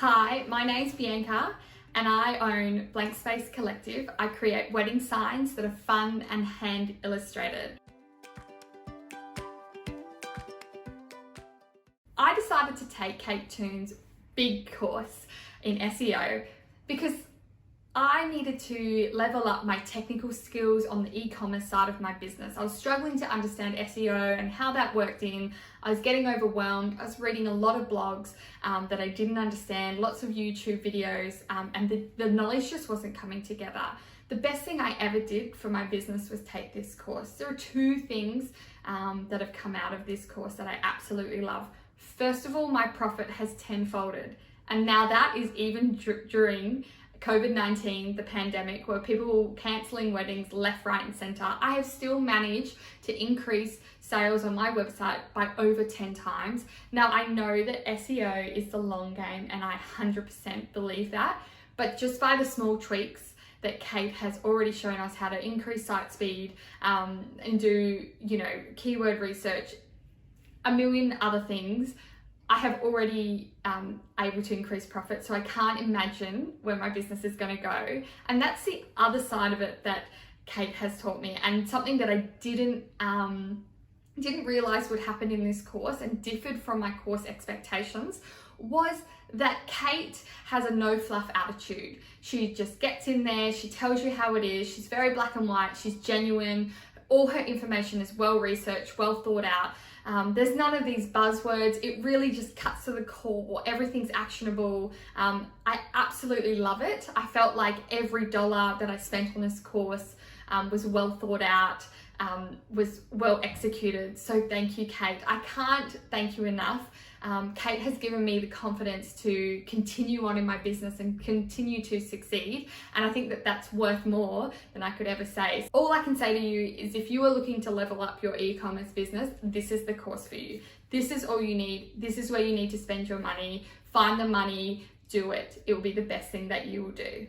Hi, my name's Bianca and I own Blank Space Collective. I create wedding signs that are fun and hand illustrated. I decided to take Kate Toon's big course in SEO because I needed to level up my technical skills on the e-commerce side of my business. I was struggling to understand SEO and how that worked in. I was getting overwhelmed. I was reading a lot of blogs that I didn't understand, lots of YouTube videos, and the knowledge just wasn't coming together. The best thing I ever did for my business was take this course. There are two things that have come out of this course that I absolutely love. First of all, my profit has tenfolded. And now that is even during COVID-19, the pandemic, where people were cancelling weddings left, right and centre. I have still managed to increase sales on my website by over 10 times. Now I know that SEO is the long game and I 100% believe that, but just by the small tweaks that Kate has already shown us how to increase site speed and do, keyword research, a million other things, I have already able to increase profit, so I can't imagine where my business is going to go. And that's the other side of it that Kate has taught me, and something that I didn't realize would happen in this course and differed from my course expectations was that Kate has a no fluff attitude. She just gets in there, she tells you how it is, she's very black and white, she's genuine, all her information is well researched, well thought out. There's none of these buzzwords. It really just cuts to the core. Everything's actionable. I absolutely love it. I felt like every dollar that I spent on this course was well thought out, was well executed. So thank you, Kate. I can't thank you enough. Kate has given me the confidence to continue on in my business and continue to succeed. And I think that that's worth more than I could ever say. All I can say to you is if you are looking to level up your e-commerce business, this is the course for you. This is all you need. This is where you need to spend your money. Find the money, do it. It will be the best thing that you will do.